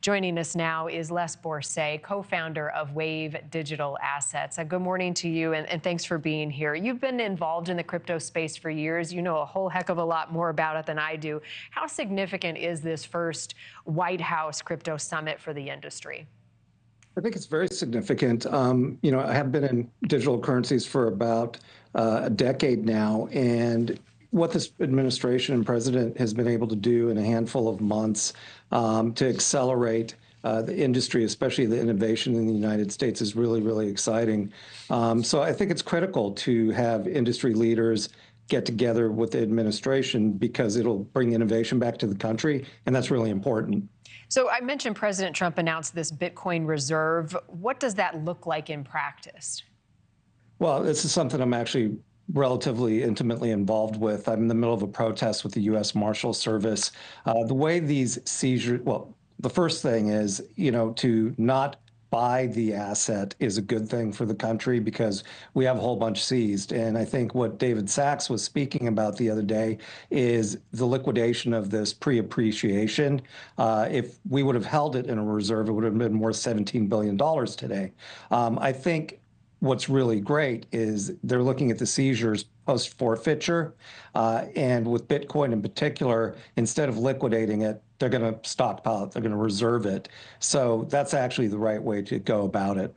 Joining us now is Les Borsai, co-founder of Wave Digital Assets. Good morning to you, and thanks for being here. You've been involved in the crypto space for years. You know a whole heck of a lot more about it than I do. How significant is this first White House crypto summit for the industry? I think it's very significant. I have been in digital currencies for about a decade now, and what this administration and president has been able to do in a handful of months to accelerate the industry, especially the innovation in the United States, is really, really exciting. So I think it's critical to have industry leaders get together with the administration because it'll bring innovation back to the country, and that's really important. So I mentioned President Trump announced this Bitcoin reserve. What does that look like in practice? Well, this is something I'm actually relatively intimately involved with. I'm in the middle of a protest with the U.S. Marshal Service. The way these seizures, well, the first thing is, to not buy the asset is a good thing for the country because we have a whole bunch seized. And I think what David Sachs was speaking about the other day is the liquidation of this pre-appreciation. If we would have held it in a reserve, it would have been worth $17 billion today. I think what's really great is they're looking at the seizures post-forfeiture, and with Bitcoin in particular, instead of liquidating it, they're going to stockpile it, they're going to reserve it. So that's actually the right way to go about it.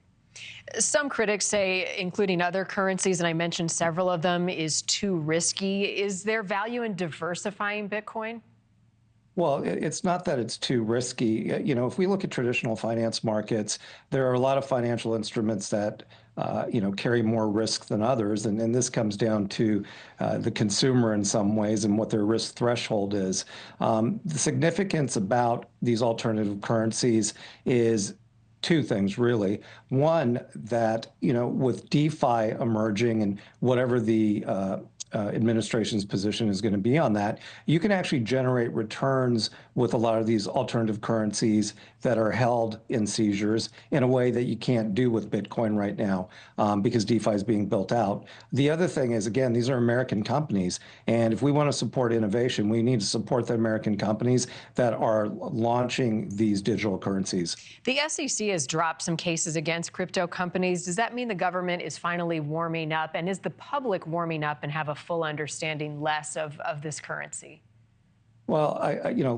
Some critics say including other currencies, and I mentioned several of them, is too risky. Is there value in diversifying Bitcoin? Well, it's not that it's too risky. If we look at traditional finance markets, there are a lot of financial instruments that carry more risk than others. And this comes down to the consumer in some ways and what their risk threshold is. The significance about these alternative currencies is two things, really. One, that, with DeFi emerging and whatever the administration's position is going to be on that, you can actually generate returns with a lot of these alternative currencies that are held in seizures in a way that you can't do with Bitcoin right now because DeFi is being built out. The other thing is, again, these are American companies. And if we want to support innovation, we need to support the American companies that are launching these digital currencies. The SEC has dropped some cases against crypto companies. Does that mean the government is finally warming up? And is the public warming up and have a full understanding less of this currency? Well,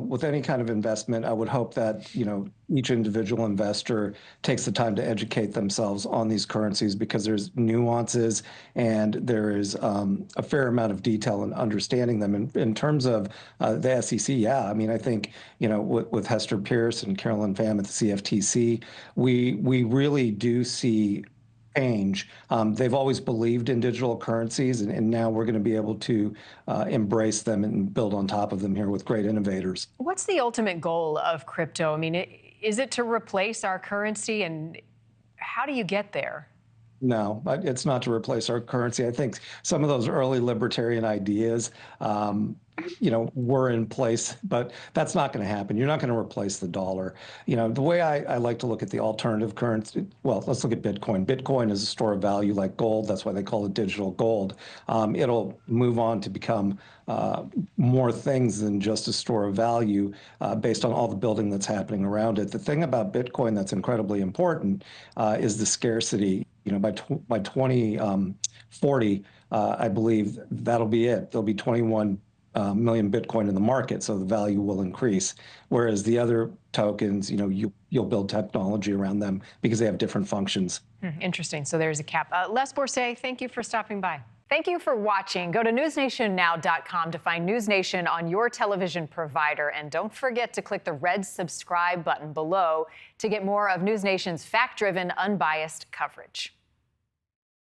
with any kind of investment, I would hope that, each individual investor takes the time to educate themselves on these currencies because there's nuances and there is a fair amount of detail in understanding them. In terms of the SEC, yeah, I think, with Hester Pierce and Carolyn Pham at the CFTC, we really do see change. They've always believed in digital currencies, and now we're going to be able to embrace them and build on top of them here with great innovators. What's the ultimate goal of crypto? Is it to replace our currency, and how do you get there? No, it's not to replace our currency. I think some of those early libertarian ideas, were in place, but that's not going to happen. You're not going to replace the dollar. The way I like to look at the alternative currency, well, let's look at Bitcoin. Bitcoin is a store of value like gold. That's why they call it digital gold. It'll move on to become more things than just a store of value based on all the building that's happening around it. The thing about Bitcoin that's incredibly important is the scarcity. By 2040, I believe that'll be it. There'll be 21 million Bitcoin in the market, so the value will increase. Whereas the other tokens, you'll build technology around them because they have different functions. Interesting. So there's a cap. Les Borsai, thank you for stopping by. Thank you for watching. Go to newsnationnow.com to find NewsNation on your television provider. And don't forget to click the red subscribe button below to get more of NewsNation's fact-driven, unbiased coverage.